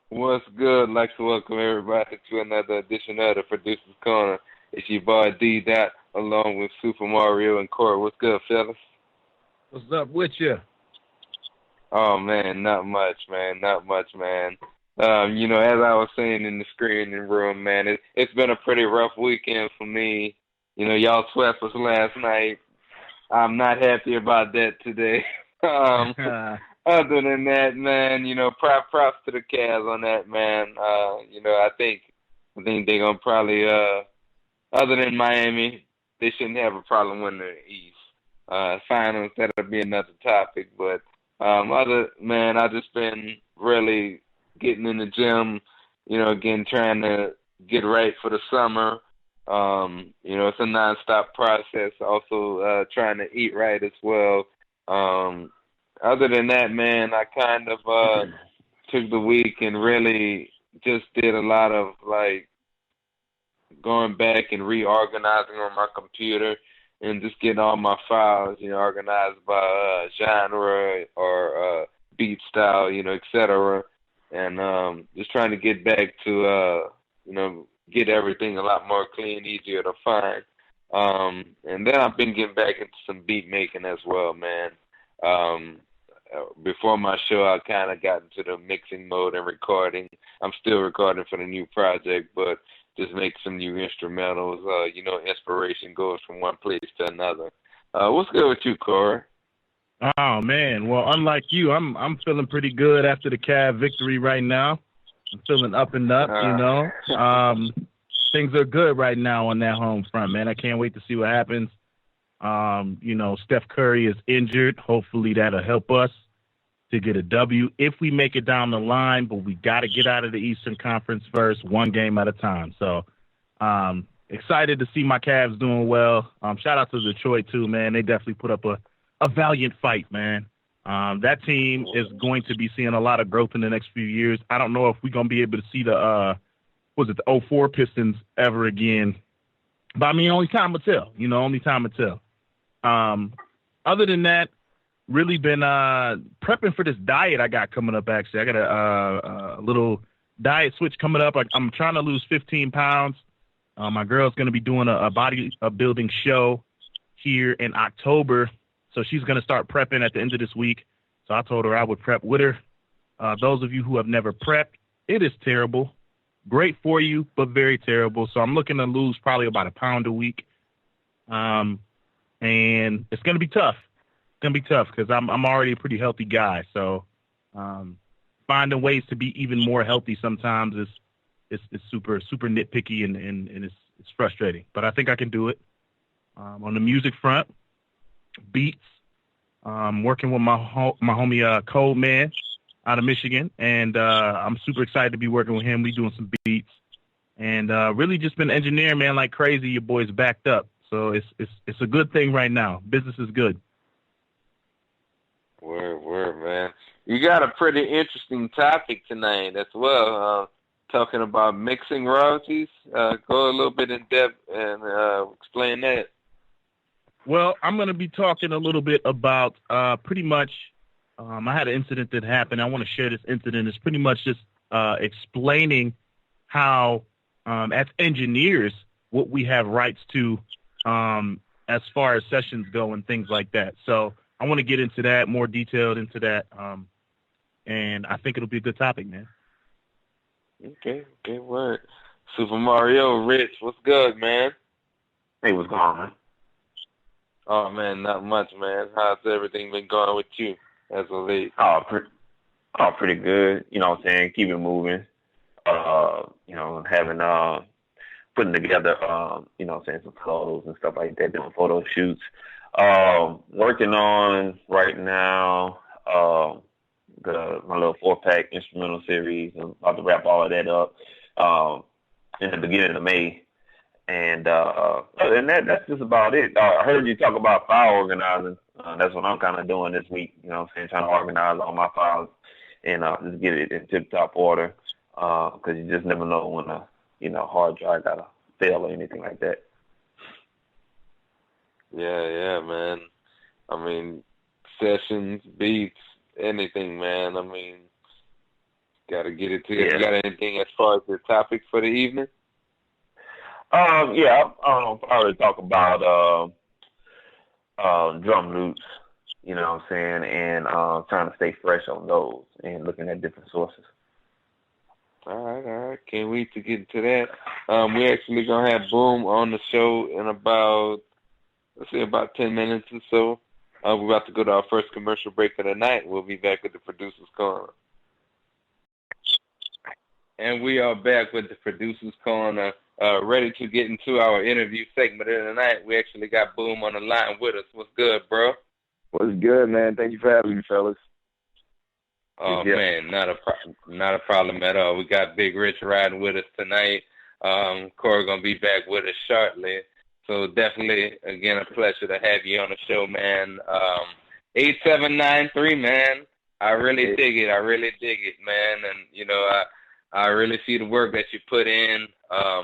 What's good? Like to welcome everybody to another edition of the Producer's Corner. It's your boy D Dot along with Super Mario and Kool. What's good, fellas? What's up with you? Oh man, not much, man, not much, man. As I was saying in the screening room, man, it's been a pretty rough weekend for me. Y'all swept us last night. I'm not happy about that today. um, Other than that, man, props to the Cavs on that, man. I think they're gonna probably other than Miami, they shouldn't have a problem winning the East. Finals, that'll be another topic, but other man, I just been really getting in the gym, again trying to get right for the summer. It's a nonstop process. Also, trying to eat right as well. Other than that, man, I kind of took the week and really just did a lot of like going back and reorganizing on my computer and just getting all my files, organized by genre or beat style, et cetera. And just trying to get back to, get everything a lot more clean, easier to find. And then I've been getting back into some beat making as well, man. Before my show, I kind of got into the mixing mode and recording. I'm still recording for the new project, but just make some new instrumentals. Inspiration goes from one place to another. What's good with you, Corey? Oh man, well, unlike you, I'm feeling pretty good after the Cav victory right now. I'm feeling up and up, Things are good right now on that home front, man. I can't wait to see what happens. Steph Curry is injured. Hopefully that'll help us to get a W if we make it down the line, but we got to get out of the Eastern Conference first, one game at a time. So excited to see my Cavs doing well. Shout out to Detroit too, man. They definitely put up a valiant fight, man. That team is going to be seeing a lot of growth in the next few years. I don't know if we're going to be able to see the 04 Pistons ever again. But I mean, only time will tell, only time will tell. Other than that, really been prepping for this diet I got coming up, actually. I got a little diet switch coming up. I'm trying to lose 15 pounds. My girl's going to be doing a bodybuilding show here in October, so she's going to start prepping at the end of this week. So I told her I would prep with her. Those of you who have never prepped, it is terrible. Great for you, but very terrible. So I'm looking to lose probably about a pound a week. And it's going to be tough. It's going to be tough because I'm already a pretty healthy guy. So finding ways to be even more healthy sometimes is super, super nitpicky and it's frustrating. But I think I can do it. On the music front, beats, working with my homie Kool man out of Michigan, and I'm super excited to be working with him. We doing some beats, and really just been engineering, man, like crazy. Your boy's backed up, so it's a good thing right now. Business is good. Word, man. You got a pretty interesting topic tonight as well. Talking about mixing royalties. Go a little bit in depth and explain that. Well, I'm going to be talking a little bit about pretty much. I had an incident that happened. I want to share this incident. It's pretty much just explaining how, as engineers, what we have rights to as far as sessions go and things like that. So I want to get into that, more detailed into that, and I think it'll be a good topic, man. Okay, word. Super Mario, Rich, what's good, man? Hey, what's going on, man? Oh, man, not much, man. How's everything been going with you as of late? Pretty good. You know what I'm saying? Keep it moving. Having putting together some clothes and stuff like that, doing photo shoots. Working on right now my little 4-pack instrumental series. I'm about to wrap all of that up in the beginning of May. And other than that, that's just about it. I heard you talk about file organizing. That's what I'm kind of doing this week. You know what I'm saying? Trying to organize all my files and just get it in tip-top order because you just never know when a hard drive got to fail or anything like that. Yeah, man. I mean, sessions, beats, anything, man. I mean, Got to get it together. Yeah. You got anything as far as the topic for the evening? Yeah, I'll probably talk about drum loops, you know what I'm saying, and trying to stay fresh on those and looking at different sources. All right. Can't wait to get into that. We're actually going to have Boome on the show in about 10 minutes or so. We're about to go to our first commercial break of the night. We'll be back with the Producers Corner. And we are back with the Producers Corner, ready to get into our interview segment of the night. We actually got Boome on the line with us. What's good, bro? What's good, man? Thank you for having me, fellas. Oh, yeah. Man, not a problem at all. We got Big Rich riding with us tonight. Corey going to be back with us shortly. So definitely, again, a pleasure to have you on the show, man. 8793, man. I really dig it. I really dig it, man. And, you know, I really see the work that you put in.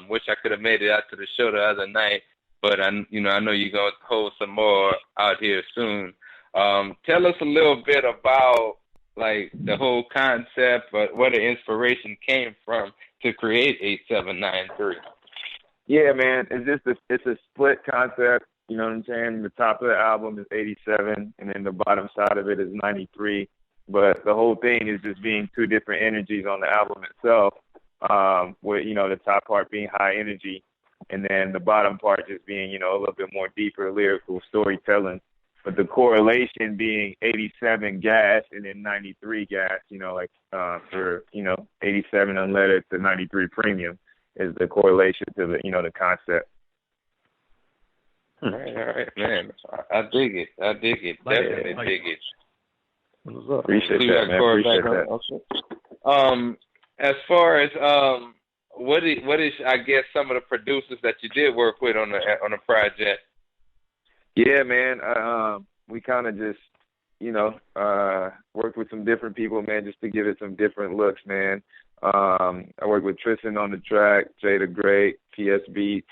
Wish I could have made it out to the show the other night, but I know you're going to hold some more out here soon. Tell us a little bit about, like, the whole concept, where the inspiration came from to create 8793. Yeah, man, it's a split concept. You know what I'm saying? The top of the album is 87, and then the bottom side of it is 93. But the whole thing is just being two different energies on the album itself. With the top part being high energy, and then the bottom part just being a little bit more deeper lyrical storytelling. But the correlation being 87 gas and then 93 gas. For 87 unleaded to 93 premium is the correlation to the concept. All right, man. I dig it. Definitely dig it. Appreciate that, man. Appreciate that. Okay. As far as what is I guess some of the producers that you did work with on the project? Yeah, man. We kind of just worked with some different people, man, just to give it some different looks, man. I worked with Tristan on the track, Jada Great, PS Beats,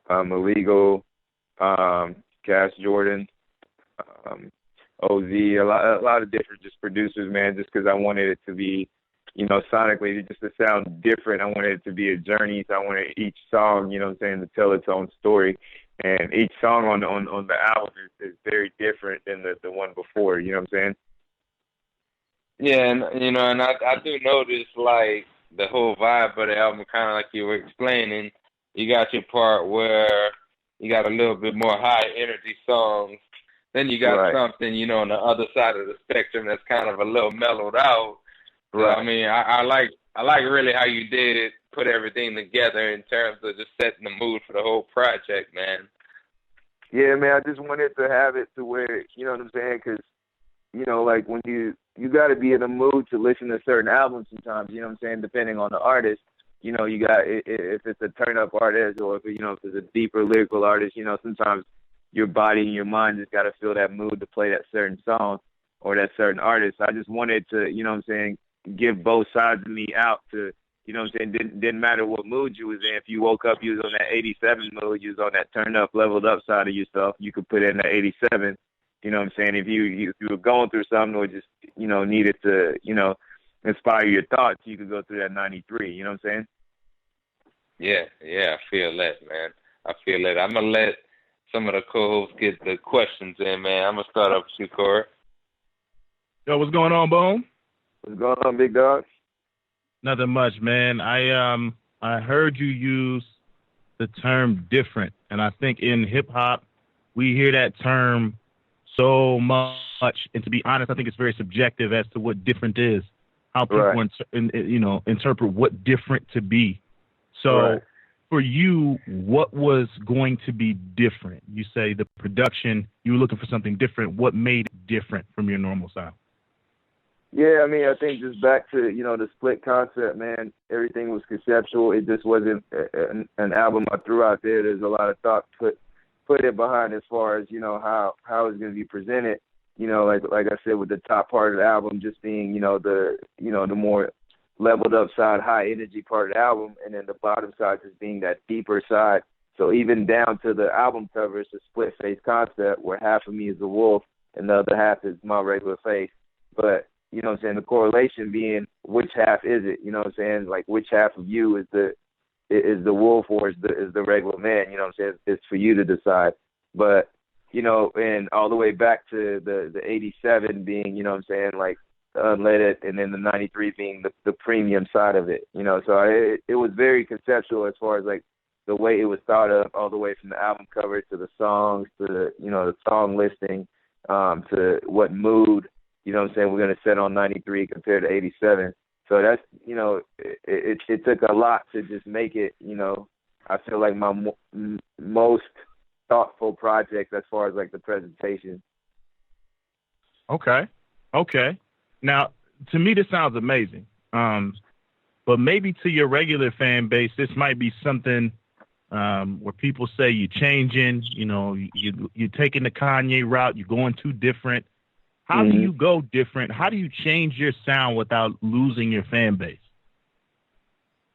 Illegal, Cash Jordan, OZ, a lot of different just producers, man, just because I wanted it to be, sonically, just to sound different. I wanted it to be a journey. So I wanted each song, to tell its own story. And each song on the album is very different than the one before, you know what I'm saying? Yeah, and I do notice, like, the whole vibe of the album, kind of like you were explaining. You got your part where you got a little bit more high energy songs. Then you got something, on the other side of the spectrum that's kind of a little mellowed out. Right. So, I mean, I like really how you did put everything together in terms of just setting the mood for the whole project, man. Yeah, man, I just wanted to have it to where, you know what I'm saying? Because, like when you got to be in the mood to listen to certain albums sometimes, you know what I'm saying, depending on the artist. You got, if it's a turn-up artist or if it's a deeper lyrical artist, sometimes your body and your mind just got to feel that mood to play that certain song or that certain artist. I just wanted to, give both sides of me out to, didn't matter what mood you was in. If you woke up, you was on that 87 mood, you was on that turn up, leveled up side of yourself, you could put in that 87. You know what I'm saying? If you were going through something or just, needed to, inspire your thoughts, you could go through that 93. You know what I'm saying? Yeah, I feel that, man. I feel that. I'm going to let some of the co-hosts get the questions in, man. I'm going to start off with you, Corey. Yo, what's going on, Boome? What's going on, big dog? Nothing much, man. I heard you use the term different, and I think in hip-hop, we hear that term so much, and to be honest, I think it's very subjective as to what different is, how people interpret what different to be. So for you, what was going to be different? You say the production, you were looking for something different. What made it different from your normal sound? Yeah, I mean, I think just back to, the split concept, man, everything was conceptual. It just wasn't an album I threw out there. There's a lot of thought put it behind as far as, how it's going to be presented. Like I said, with the top part of the album just being, the more leveled up side, high energy part of the album, and then the bottom side just being that deeper side. So even down to the album cover, it's a split face concept where half of me is a wolf and the other half is my regular face. But you know what I'm saying, the correlation being which half is it, you know what I'm saying? Like which half of you is the wolf or is the regular man, you know what I'm saying? It's for you to decide. But, you know, and all the way back to the 87 being, you know what I'm saying, like unleaded, and then the 93 being the premium side of it, you know. So it was very conceptual as far as like the way it was thought of, all the way from the album cover to the songs to the, you know, the song listing, to what mood, you know what I'm saying, we're going to set on 93 compared to 87. So that's, you know, it took a lot to just make it, you know. I feel like my most thoughtful project as far as like the presentation. Okay. Now, to me, this sounds amazing. But maybe to your regular fan base, this might be something where people say you're changing, you know, you're taking the Kanye route, you're going too different. How do you go different? How do you change your sound without losing your fan base?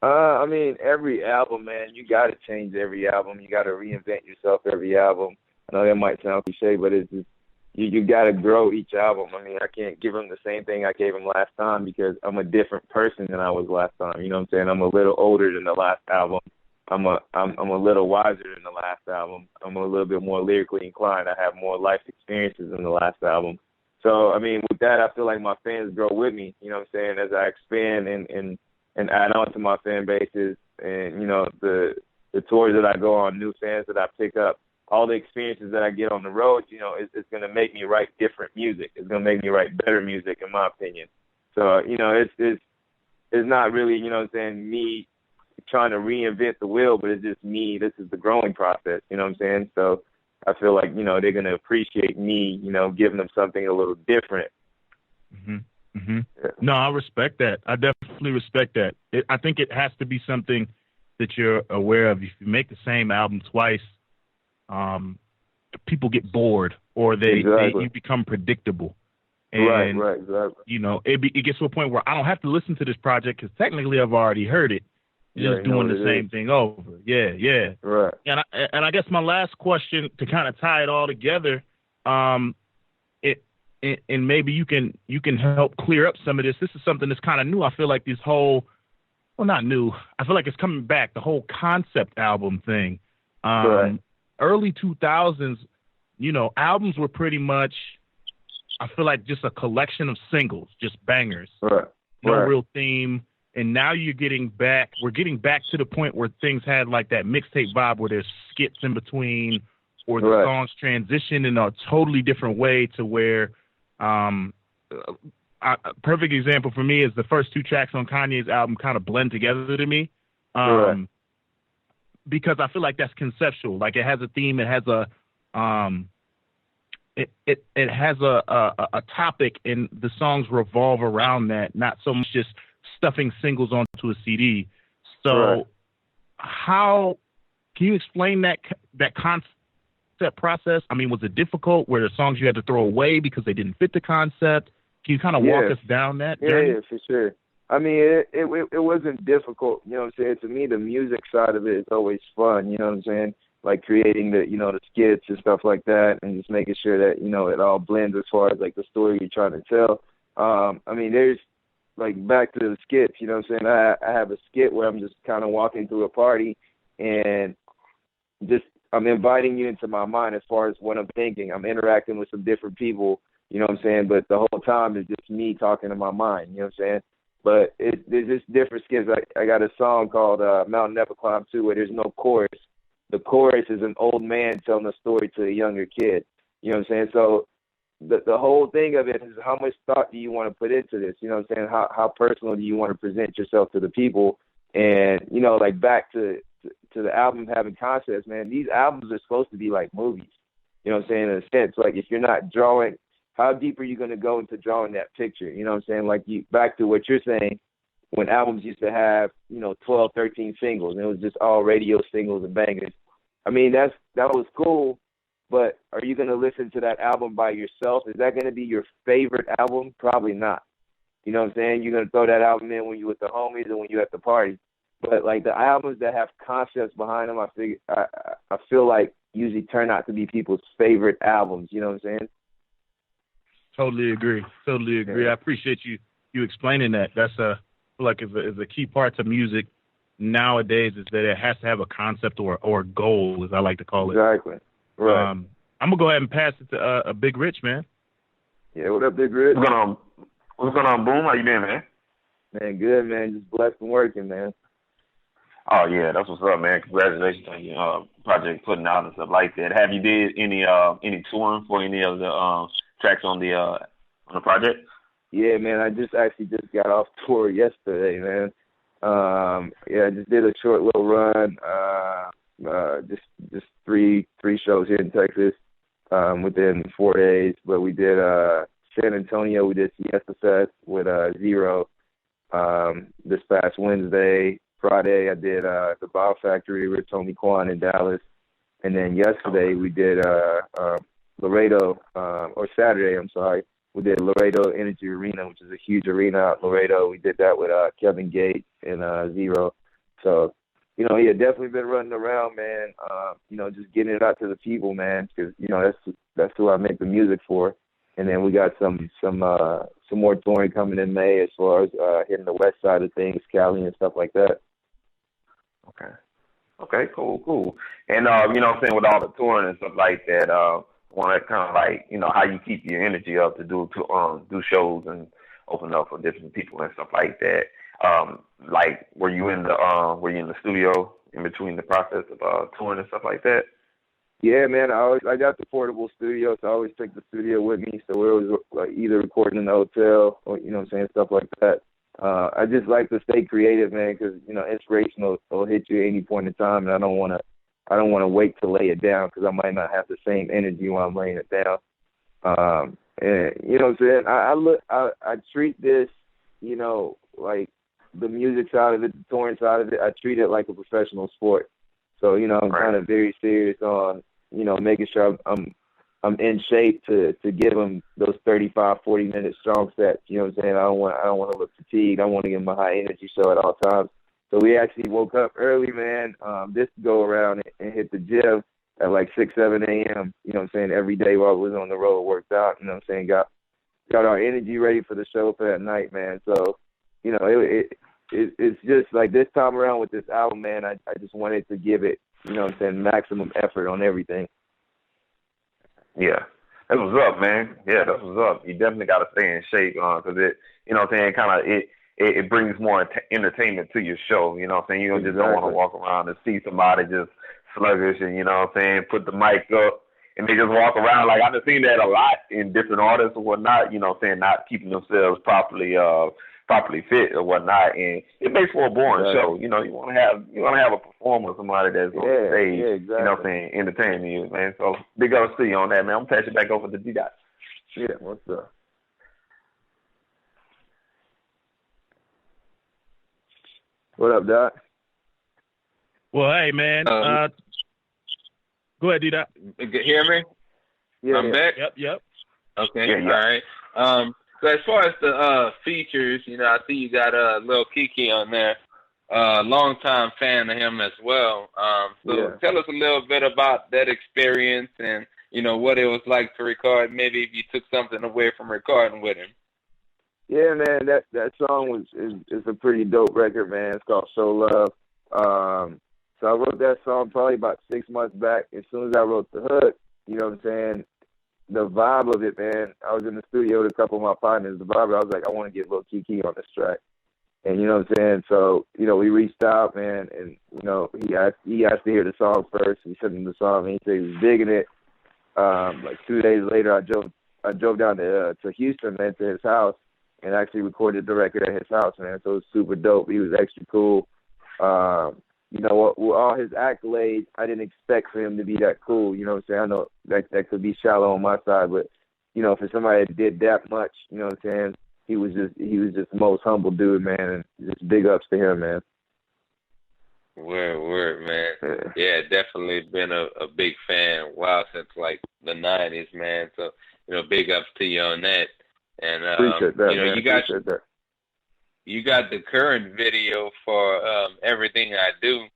I mean, every album, man, you got to change every album. You got to reinvent yourself every album. I know that might sound cliche, but it's just, you got to grow each album. I mean, I can't give him the same thing I gave him last time because I'm a different person than I was last time. You know what I'm saying? I'm a little older than the last album. I'm a little wiser than the last album. I'm a little bit more lyrically inclined. I have more life experiences than the last album. So, I mean, with that, I feel like my fans grow with me, you know what I'm saying, as I expand and add on to my fan bases and, you know, the tours that I go on, new fans that I pick up, all the experiences that I get on the road, you know, it's going to make me write different music. It's going to make me write better music, in my opinion. So, you know, it's not really, you know what I'm saying, me trying to reinvent the wheel, but it's just me. This is the growing process, you know what I'm saying? So I feel like, you know, they're going to appreciate me, you know, giving them something a little different. Yeah. No, I respect that. I definitely respect that. I think it has to be something that you're aware of. If you make the same album twice, people get bored or you become predictable. And, right, exactly. You know, it gets to a point where I don't have to listen to this project because technically I've already heard it. Just doing the same thing over. Yeah. Right. And I guess my last question to kind of tie it all together, and maybe you can help clear up some of this. This is something that's kind of new. I feel like this whole, well, not new. I feel like it's coming back. The whole concept album thing. Right. Early 2000s, you know, albums were pretty much, I feel like just a collection of singles, just bangers. Right. No real theme. And now we're getting back to the point where things had like that mixtape vibe where there's skits in between or the songs transition in a totally different way to where, a perfect example for me is the first two tracks on Kanye's album kind of blend together to me. Because I feel like that's conceptual. Like it has a theme, it has a, it has a topic and the songs revolve around that, not so much just stuffing singles onto a CD. So how can you explain that concept process? I mean, was it difficult? Were there songs you had to throw away because they didn't fit the concept? Can you kind of walk us down that journey? Yeah, for sure. I mean, it wasn't difficult. You know what I'm saying? To me, the music side of it is always fun. You know what I'm saying? Like creating the, you know, the skits and stuff like that, and just making sure that, you know, it all blends as far as like the story you're trying to tell. I mean, there's like back to the skits. You know what I'm saying? I have a skit where I'm just kind of walking through a party and just I'm inviting you into my mind as far as what I'm thinking. I'm interacting with some different people. You know what I'm saying? But the whole time it's just me talking in my mind. You know what I'm saying? But there's just different skits. I got a song called Mountain Never Climb 2 where there's no chorus. The chorus is an old man telling a story to a younger kid. You know what I'm saying? So the whole thing of it is how much thought do you want to put into this? You know what I'm saying? How personal do you want to present yourself to the people? And, you know, like back to the album having concepts, man, these albums are supposed to be like movies. You know what I'm saying? In a sense, like if you're not drawing, how deep are you going to go into drawing that picture? You know what I'm saying? Like back to what you're saying, when albums used to have, you know, 12, 13 singles, and it was just all radio singles and bangers. I mean, that was cool, but are you going to listen to that album by yourself? Is that going to be your favorite album? Probably not. You know what I'm saying? You're going to throw that album in when you're with the homies and when you're at the party. But, like, the albums that have concepts behind them, I feel like usually turn out to be people's favorite albums. You know what I'm saying? Totally agree. Yeah. I appreciate you explaining that. That's is a key part to music nowadays, is that it has to have a concept or a goal, as I like to call it. Exactly. Right. I'm gonna go ahead and pass it to a Big Rich, man. Yeah, what up, Big Rich? What's going on, Boome? How you been, man? Man, good, man. Just blessed and working, man. Oh yeah, that's what's up, man. Congratulations on your project putting out and stuff like that. Have you did any touring for any of the tracks on the project? Yeah, man. I just got off tour yesterday, man. Yeah, I just did a short little run. Just three shows here in Texas within 4 days. But we did San Antonio. We did Siesta Fest with Zero this past Wednesday. Friday, I did the Bow Factory with Tony Kwan in Dallas. And then yesterday, we did Laredo, or Saturday, I'm sorry. We did Laredo Energy Arena, which is a huge arena out in Laredo. We did that with Kevin Gates and Zero. So, yeah, definitely been running around, man. Just getting it out to the people, man, because that's who I make the music for. And then we got some more touring coming in May as far as hitting the west side of things, Cali and stuff like that. Okay, cool. And what I'm saying, with all the touring and stuff like that, want to kind of like, how you keep your energy up to do shows and open up for different people and stuff like that. Like, were you in the studio in between the process of touring and stuff like that? Yeah, man. I got the portable studio, so I always take the studio with me. So we're always like either recording in the hotel or stuff like that. I just like to stay creative, man, because inspiration will hit you at any point in time, and I don't want to wait to lay it down because I might not have the same energy while I'm laying it down. And you know what I'm saying? I treat this, like the music side of it, the touring side of it, I treat it like a professional sport. So, I'm kind of very serious on, making sure I'm in shape to give them those 35, 40-minute strong sets. You know what I'm saying? I don't want to look fatigued. I want to give them a high energy show at all times. So we actually woke up early, man, this go around and hit the gym at like 6, 7 a.m., every day while we was on the road, worked out, got our energy ready for the show for that night, man. So, it's just like this time around with this album, man, I just wanted to give it, maximum effort on everything. Yeah. That's what's up, man. Yeah, that's what's up. You definitely got to stay in shape because it brings more entertainment to your show. You know what I'm saying? You just don't want to walk around and see somebody just sluggish and, put the mic up and they just walk around. Like, I've seen that a lot in different artists or whatnot, not keeping themselves properly fit or whatnot, and it makes for a boring show. You want to have a performer, somebody that's on stage, exactly. Entertaining you, man. So big ups to you on that, man. I'm gonna pass it back over to D-Dot. Yeah, what's up? What up, Doc? Well, hey, man. Go ahead, D-Dot. Hear me? Yeah, I'm back? Yep. Okay, yeah. All right. So as far as the features, I see you got Lil Kiki on there. Longtime fan of him as well. Tell us a little bit about that experience and, what it was like to record, maybe if you took something away from recording with him. Yeah, man, that song is a pretty dope record, man. It's called Show Love. So I wrote that song probably about 6 months back. As soon as I wrote the hook, you know what I'm saying, the vibe of it, man, I was in the studio with a couple of my partners. The vibe, I was like, I want to get Lil Kiki on this track. And you know what I'm saying? So, we reached out, man, and, he asked to hear the song first. We sent him the song, and he said he was digging it. Like 2 days later, I drove down to Houston, man, to his house, and actually recorded the record at his house, man. So it was super dope. He was extra cool. With all his accolades, I didn't expect for him to be that cool. You know what I'm saying? I know that could be shallow on my side, but, for somebody that did that much, you know what I'm saying? He was just the most humble dude, man, and just big ups to him, man. Word, man. Yeah, definitely been a big fan. Wow, since like the 90s, man. So, big ups to you on that. And appreciate that, man. You got the current video for Everything I Do,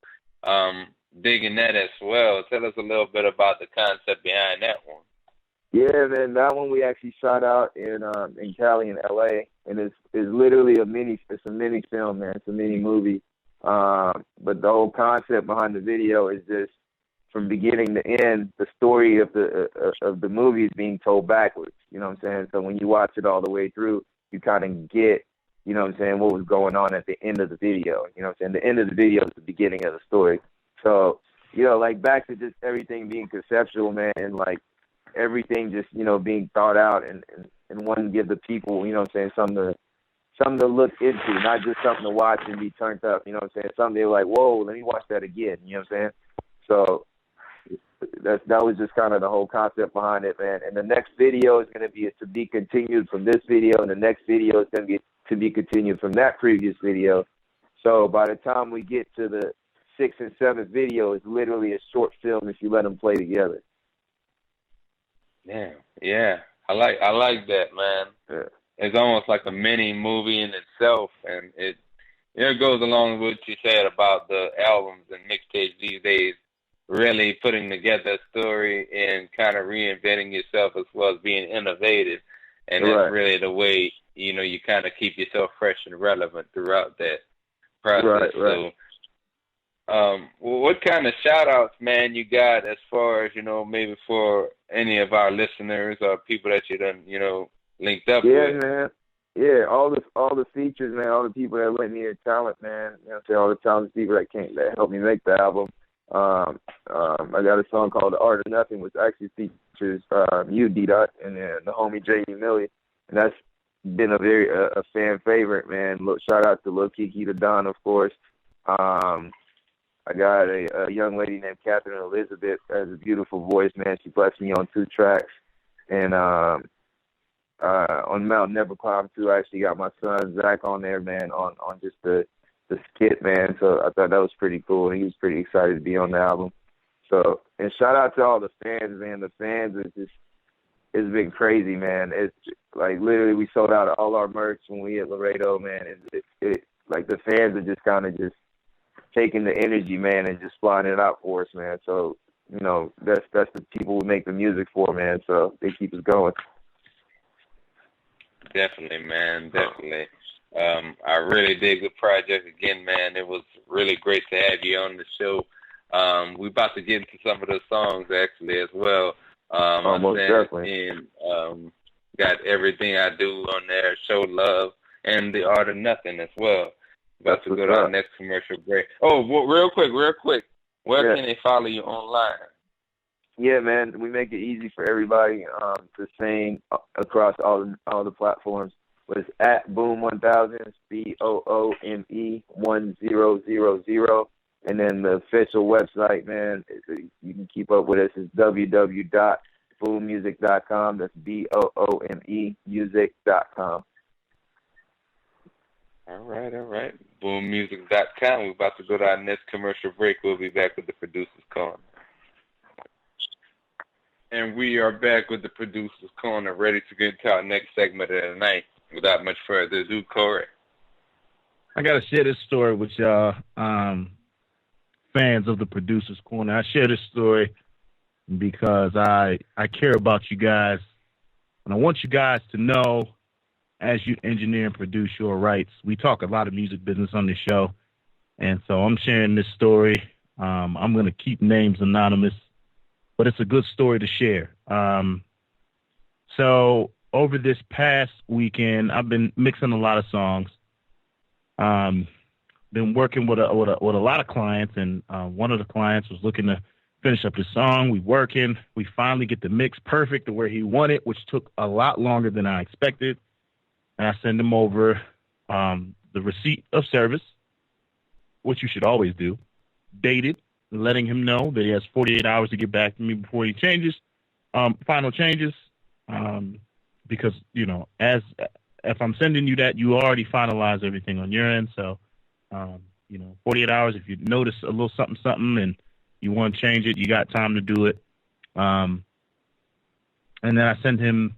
digging that as well. Tell us a little bit about the concept behind that one. Yeah, man, that one we actually shot out in Cali and LA, and it's literally it's a mini film, man. It's a mini movie. But the whole concept behind the video is just from beginning to end, the story of the movie is being told backwards. You know what I'm saying? So when you watch it all the way through, you kind of get, you know what I'm saying, what was going on at the end of the video. You know what I'm saying? The end of the video is the beginning of the story. So, you know, like back to just everything being conceptual, man, and like everything just, you know, being thought out and wanting to give the people, you know what I'm saying, something to look into, not just something to watch and be turned up, you know what I'm saying? Something they're like, whoa, let me watch that again, you know what I'm saying? So that was just kind of the whole concept behind it, man. And the next video is going to be to be continued from this video, and the next video is going to be to be continued from that previous video. So by the time we get to the 6th and 7th video, it's literally a short film if you let them play together. Yeah. I like that, man. Yeah. It's almost like a mini movie in itself, and it goes along with what you said about the albums and mixtapes these days, really putting together a story and kind of reinventing yourself as well as being innovative. And that's really the way, you know, you kind of keep yourself fresh and relevant throughout that process. Right. So, what kind of shout-outs, man, you got as far as, you know, maybe for any of our listeners or people that you done, you know, linked up with? Yeah, man. Yeah, all the features, man, all the people that lent me their talent, man. You know, all the talented people that helped me make the album. I got a song called The Art of Nothing, which actually features you, D-Dot, and the homie J.D. Millie. And that's been a fan favorite, man. Look, shout out to Lil Kiki the Don, of course. I got a young lady named Catherine Elizabeth has a beautiful voice, man. She blessed me on 2 tracks. And on Mount Never Climb 2, I actually got my son Zach on there, man, on just the skit, man. So I thought that was pretty cool. He was pretty excited to be on the album. So, and shout out to all the fans, man. The fans it's been crazy, man. It's like literally we sold out all our merch when we hit Laredo, man. It like the fans are just kind of just taking the energy, man, and just flying it out for us, man. So, you know, that's the people we make the music for, man. So they keep us going. Definitely, man. Definitely. I really dig the project again, man. It was really great to have you on the show. We're about to get into some of the songs actually as well. Most definitely. And got Everything I Do on there, Show Love, and The Art of Nothing as well. About to go to our next commercial break. Oh, well, real quick. Where can they follow you online? Yeah, man, we make it easy for everybody to sing across all the platforms. But it's at Boome 1000, BOOME 1000, and then the official website, man, you can keep up with us is www.boomemusic.com. That's BOOME music.com. All right. BoomeMusic.com. We're about to go to our next commercial break. We'll be back with the Producer's Corner. And we are back with the Producer's Corner, ready to get into our next segment of the night. Without much further ado, Corey. I got to share this story with y'all, fans of the Producer's Corner. I share this story because I care about you guys, and I want you guys to know, as you engineer and produce your rights, we talk a lot of music business on this show, and so I'm sharing this story. I'm going to keep names anonymous, but it's a good story to share. So over this past weekend, I've been mixing a lot of songs. Been working with a lot of clients, and one of the clients was looking to finish up his song. We working. We finally get the mix perfect to where he wanted, which took a lot longer than I expected. And I send him over the receipt of service, which you should always do, dated, letting him know that he has 48 hours to get back to me before he changes, final changes. Because, you know, if I'm sending you that, you already finalized everything on your end. So, 48 hours, if you notice a little something and you want to change it, you got time to do it. And then I send him,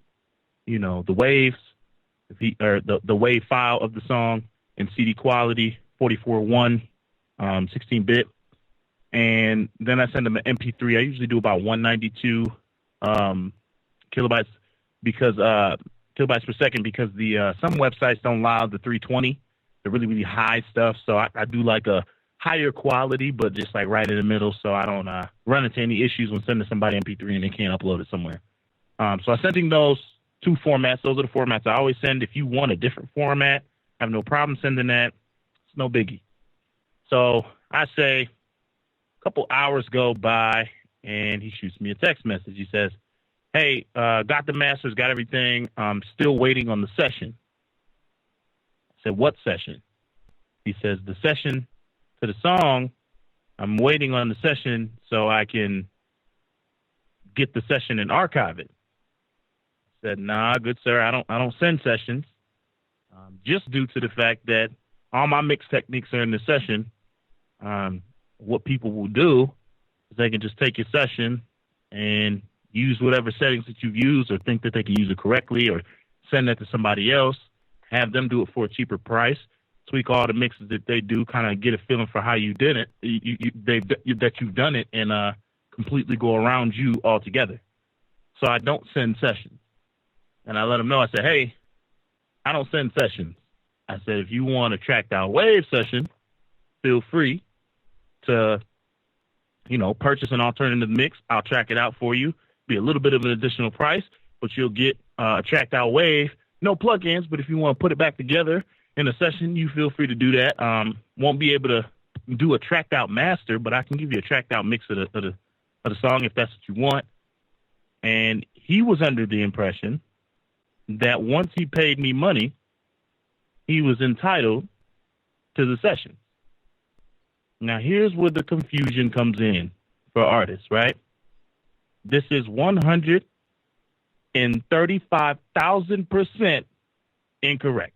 the waves, the wave file of the song in CD quality, 44:1, 16-bit. And then I send him an MP3. I usually do about 192 kilobytes because kilobytes per second because the some websites don't allow the 320, the really, really high stuff. So I do like a higher quality, but just like right in the middle, so I don't run into any issues when sending somebody MP3 and they can't upload it somewhere. So I'm sending those 2 formats. Those are the formats I always send. If you want a different format, I have no problem sending that. It's no biggie. So I say a couple hours go by, and he shoots me a text message. He says, hey, got the masters, got everything. I'm still waiting on the session. I said, what session? He says, the session to the song. I'm waiting on the session so I can get the session and archive it. I said, nah, good sir, I don't send sessions. Just due to the fact that all my mix techniques are in the session. What people will do is they can just take your session and use whatever settings that you've used or think that they can use it correctly or send that to somebody else, have them do it for a cheaper price, tweak all the mixes that they do, kind of get a feeling for how you did it, that you've done it, and completely go around you altogether. So I don't send sessions. And I let them know, I said, hey, I don't send sessions. I said, if you want a tracked out wave session, feel free to, purchase an alternative mix. I'll track it out for you. Be a little bit of an additional price, but you'll get a tracked out wave. No plugins, but if you want to put it back together in a session, you feel free to do that. Won't be able to do a tracked out master, but I can give you a tracked out mix of the song if that's what you want. And he was under the impression that once he paid me money, he was entitled to the session. Now, here's where the confusion comes in for artists, right? This is 135,000% incorrect.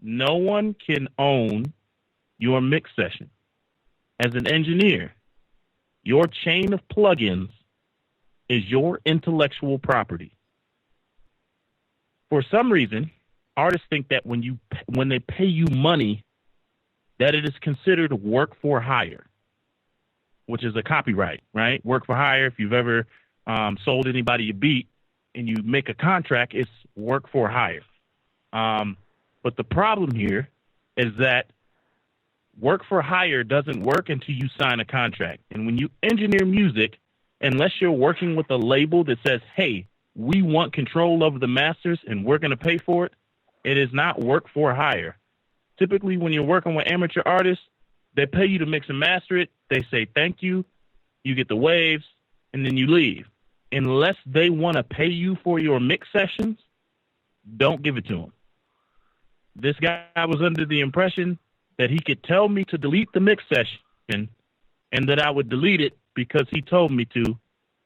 No one can own your mix session. As an engineer, your chain of plugins is your intellectual property. For some reason, artists think that when they pay you money, that it is considered work for hire, which is a copyright, right? Work for hire. If you've ever sold anybody a beat and you make a contract, it's work for hire. But the problem here is that work for hire doesn't work until you sign a contract. And when you engineer music, unless you're working with a label that says, hey, we want control over the masters and we're going to pay for it, it is not work for hire. Typically, when you're working with amateur artists, they pay you to mix and master it. They say thank you, you get the waves, and then you leave. Unless they want to pay you for your mix sessions, don't give it to them. This guy was under the impression that he could tell me to delete the mix session and that I would delete it because he told me to.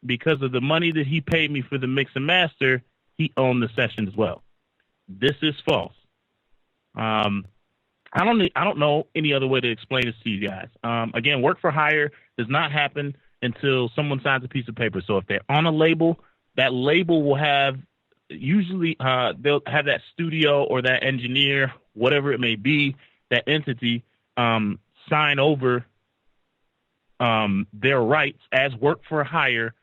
Because of the money that he paid me for the mix and master, he owned the session as well. This is false. I don't know any other way to explain this to you guys. Again, work for hire does not happen until someone signs a piece of paper. So if they're on a label, that label will have usually they'll have that studio or that engineer, whatever it may be, that entity sign over their rights as work for hire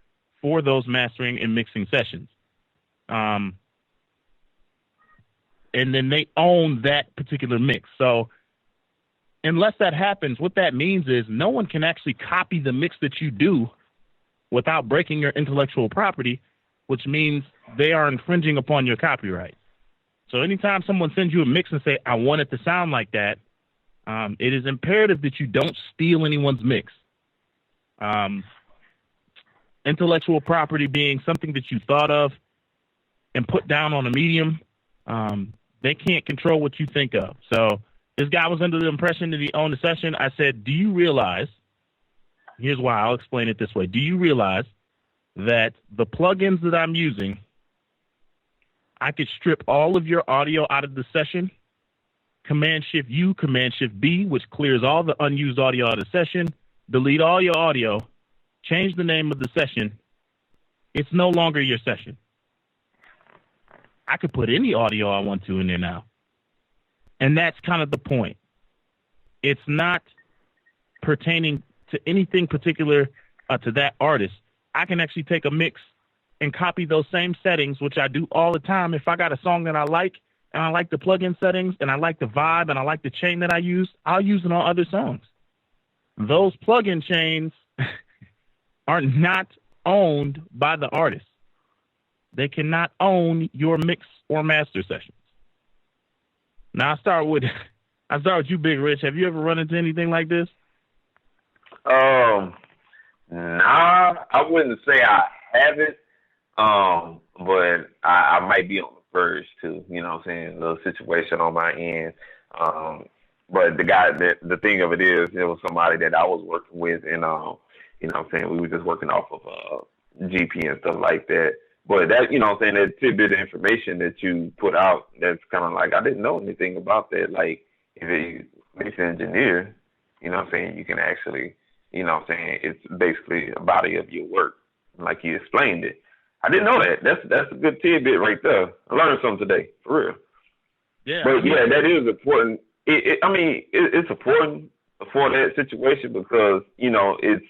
for those mastering and mixing sessions. And then they own that particular mix. So unless that happens, what that means is no one can actually copy the mix that you do without breaking your intellectual property, which means they are infringing upon your copyright. So anytime someone sends you a mix and say, I want it to sound like that, it is imperative that you don't steal anyone's mix. Intellectual property being something that you thought of and put down on a medium, they can't control what you think of. So this guy was under the impression that he owned the session. I said, do you realize, here's why, I'll explain it this way. Do you realize that the plugins that I'm using, I could strip all of your audio out of the session, Command-Shift-U, Command-Shift-B, which clears all the unused audio out of the session, delete all your audio, change the name of the session. It's no longer your session. I could put any audio I want to in there now. And that's kind of the point. It's not pertaining to anything particular to that artist. I can actually take a mix and copy those same settings, which I do all the time. If I got a song that I like and I like the plugin settings and I like the vibe and I like the chain that I use, I'll use it on other songs. Those plugin chains are not owned by the artist. They cannot own your mix or master sessions. Now I start with you, Big Rich. Have you ever run into anything like this? Nah, I wouldn't say I haven't. But I might be on the verge too, you know what I'm saying, a little situation on my end. But the thing of it is, it was somebody that I was working with, and, you know what I'm saying, we were just working off of GP and stuff like that. But that, you know what I'm saying, that tidbit of information that you put out, that's kind of like, I didn't know anything about that. Like, if you mix engineer, you know what I'm saying, you can actually, you know what I'm saying, it's basically a body of your work, like you explained it. I didn't know that. That's a good tidbit right there. I learned something today, for real. Yeah. But yeah, that is important. It's important for that situation because, you know, it's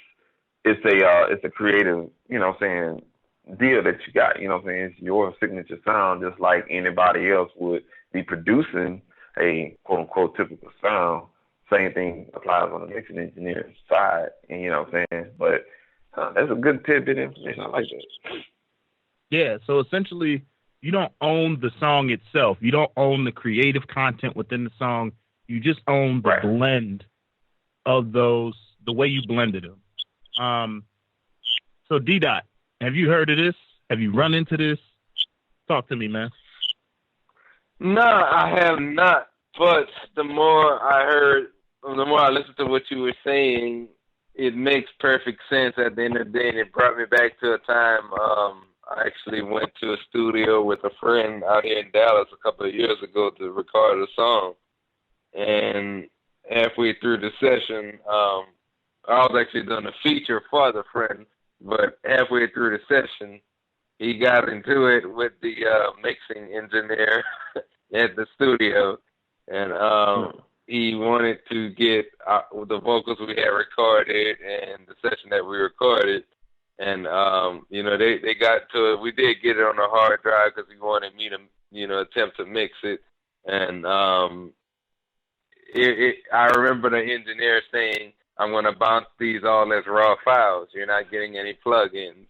a creative, you know what I'm saying, deal that you got. You know what I'm saying? It's your signature sound, just like anybody else would be producing a quote unquote typical sound. Same thing applies on the mixing engineer side, and you know what I'm saying. But that's a good tidbit of information. I like that. Yeah, so essentially, you don't own the song itself. You don't own the creative content within the song. You just own the blend of those, the way you blended them. So, D-Dot, have you heard of this? Have you run into this? Talk to me, man. No, I have not. But the more I listened to what you were saying, it makes perfect sense at the end of the day. And it brought me back to a time I actually went to a studio with a friend out here in Dallas a couple of years ago to record a song. And halfway through the session, I was actually doing a feature for the friend, but halfway through the session, he got into it with the mixing engineer at the studio. And he wanted to get the vocals we had recorded and the session that we recorded. And, you know, they got to it. We did get it on a hard drive because he wanted me to, you know, attempt to mix it. And I remember the engineer saying, I'm going to bounce these all as raw files. You're not getting any plugins.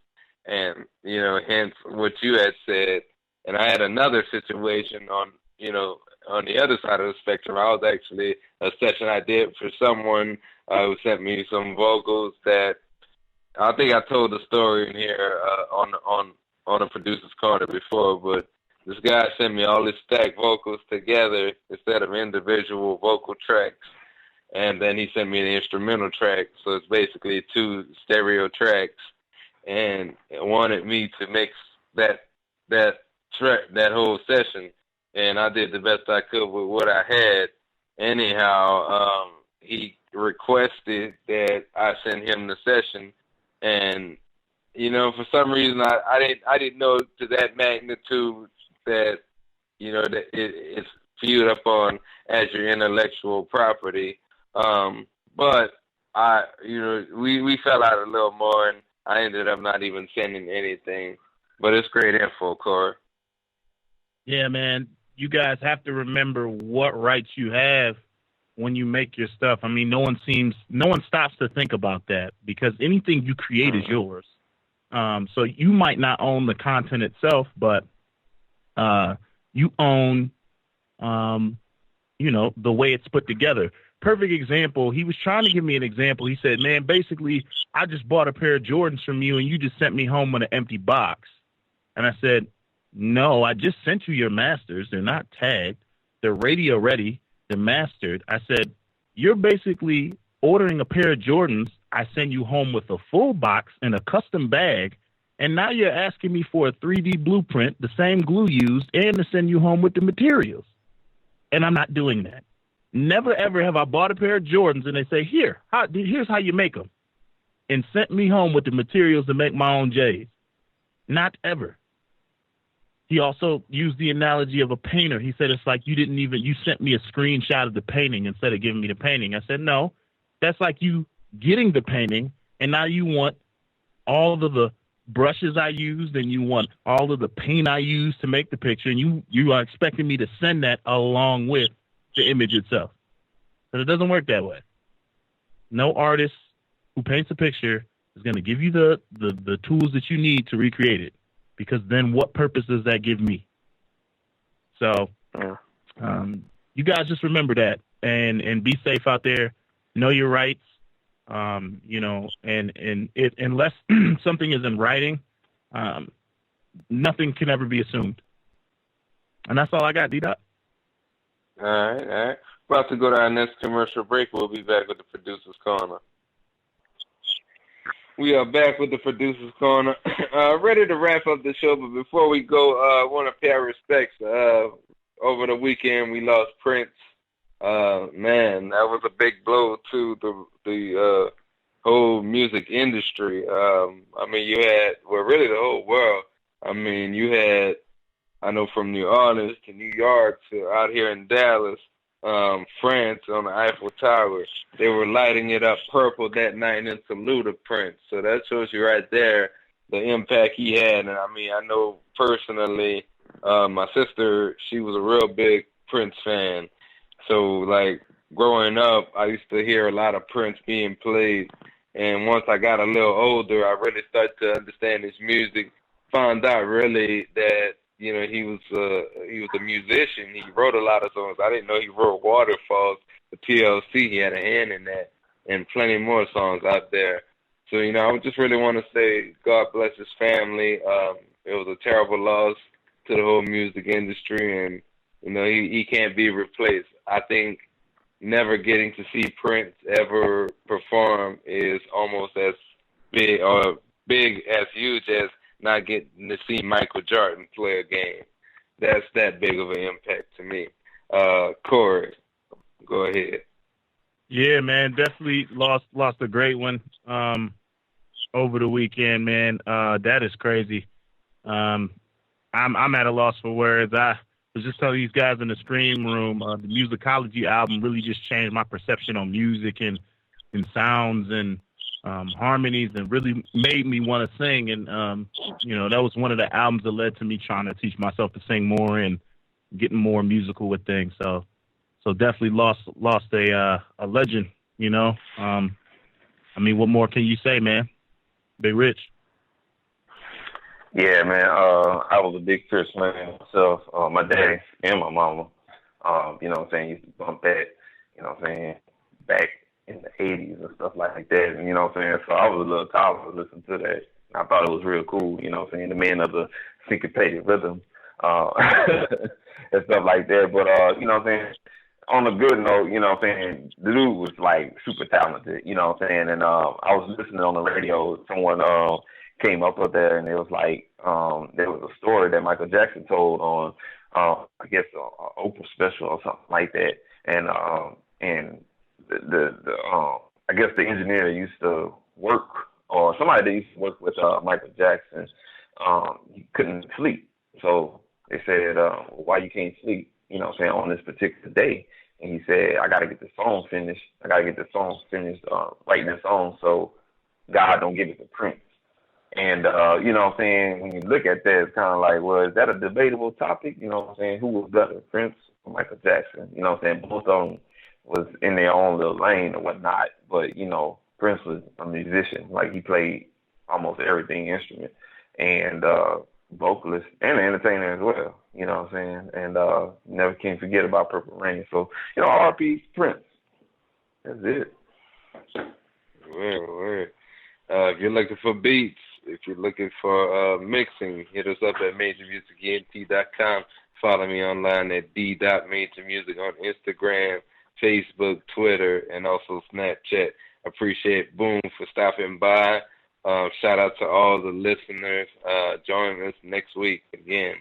And, you know, hence what you had said. And I had another situation on, you know, on the other side of the spectrum. I was actually a session I did for someone who sent me some vocals that I think I told the story in here on a producer's corner before, but this guy sent me all his stacked vocals together instead of individual vocal tracks, and then he sent me the instrumental track, so it's basically 2 stereo tracks, and wanted me to mix that track, that whole session, and I did the best I could with what I had. Anyhow, he requested that I send him the session. And, you know, for some reason, I didn't know to that magnitude that, you know, that it's viewed up on as your intellectual property. But you know, we fell out a little more, and I ended up not even sending anything. But it's great info, Corey. Yeah, man. You guys have to remember what rights you have when you make your stuff. I mean, no one stops to think about that because anything you create is yours. So you might not own the content itself, but you own, you know, the way it's put together. Perfect example. He was trying to give me an example. He said, man, basically, I just bought a pair of Jordans from you and you just sent me home with an empty box. And I said, no, I just sent you your masters. They're not tagged. They're radio ready. They're mastered. I said, you're basically ordering a pair of Jordans. I send you home with a full box and a custom bag. And now you're asking me for a 3D blueprint, the same glue used, and to send you home with the materials. And I'm not doing that. Never, ever have I bought a pair of Jordans and they say, here's how you make them, and sent me home with the materials to make my own J's. Not ever. He also used the analogy of a painter. He said, it's like you sent me a screenshot of the painting instead of giving me the painting. I said, no, that's like you getting the painting, and now you want all of the brushes I used, and you want all of the paint I used to make the picture, and you are expecting me to send that along with the image itself. But it doesn't work that way. No artist who paints a picture is going to give you the tools that you need to recreate it, because then what purpose does that give me? So you guys just remember that, and be safe out there. Know your rights. And unless something is in writing, nothing can ever be assumed. And that's all I got, D-Dot. All right. About to go to our next commercial break. We'll be back with the Producer's Corner. We are back with the Producer's Corner. Ready to wrap up the show, but before we go, I want to pay our respects. Over the weekend, we lost Prince. Man, that was a big blow to the whole music industry. You had, really the whole world. You had, I know, from New Orleans to New York to out here in Dallas, France on the Eiffel Tower. They were lighting it up purple that night in salute of Prince. So that shows you right there the impact he had. And I know personally, my sister, she was a real big Prince fan. So, like, growing up, I used to hear a lot of Prince being played. And once I got a little older, I really started to understand his music, found out really that, he was a musician. He wrote a lot of songs. I didn't know he wrote Waterfalls, the TLC. He had a hand in that, and plenty more songs out there. So, I would just really want to say God bless his family. It was a terrible loss to the whole music industry, and, he can't be replaced. I think never getting to see Prince ever perform is almost as big as huge as not getting to see Michael Jordan play a game. That's that big of an impact to me. Corey, go ahead. Yeah, man, definitely lost a great one over the weekend, man. That is crazy. I'm at a loss for words. I was just telling these guys in the Scream Room, the Musicology album really just changed my perception on music and sounds and harmonies, and really made me want to sing. And, that was one of the albums that led to me trying to teach myself to sing more and getting more musical with things. So definitely lost a legend, what more can you say, man? Big Rich. Yeah, man. I was a big Prince fan myself. My dad and my mama, used to bump that, back in the 80s and stuff like that. And, so I was a little toddler listening to that. I thought it was real cool, the man of the syncopated rhythm, and stuff like that. But, on a good note, the dude was like super talented, and I was listening on the radio. Someone came up with there, and it was like there was a story that Michael Jackson told on I guess an Oprah special or something like that, and the I guess the engineer used to work, or somebody that used to work with Michael Jackson, he couldn't sleep, so they said, why you can't sleep, on this particular day? And he said, I got to get the song finished. Writing the song so God don't give it to Prince. And, when you look at that, it's kind of like, well, is that a debatable topic? Who was better, Prince or Michael Jackson? Both of them was in their own little lane or whatnot. But, Prince was a musician. Like, he played almost everything instrument. And vocalist and entertainer as well. And never can forget about Purple Rain. So, R.I.P. Prince. That's it. Word. If you're looking for beats, if you're looking for mixing, hit us up at MajorMusicENT.com. Follow me online at d.majormusic on Instagram, Facebook, Twitter, and also Snapchat. Appreciate Boome for stopping by. Shout out to all the listeners. Join us next week again.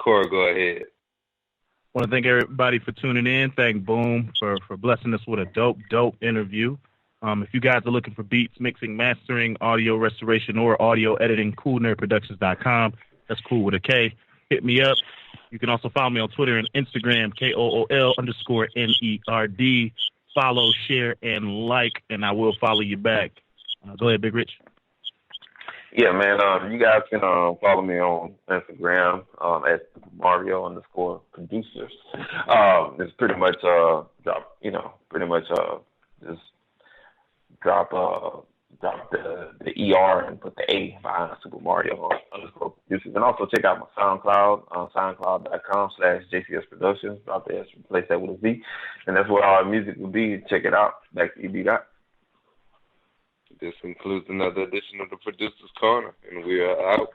Cora, go ahead. I want to thank everybody for tuning in. Thank Boome for blessing us with a dope interview. If you guys are looking for beats, mixing, mastering, audio restoration, or audio editing, KoolNerdProductions.com. That's Kool with a K. Hit me up. You can also follow me on Twitter and Instagram, KOOL_NERD. Follow, share, and like, and I will follow you back. Go ahead, Big Rich. Yeah, man. You guys can follow me on Instagram at Mario _ producers. It's pretty much drop, just drop the ER and put the A behind Super Mario _ producers. And also check out my SoundCloud on SoundCloud.com/JCS Productions. Drop the S, replace that with a V, and that's where our music will be. Check it out. Back to you, Dot. This concludes another edition of the Producer's Corner, and we are out.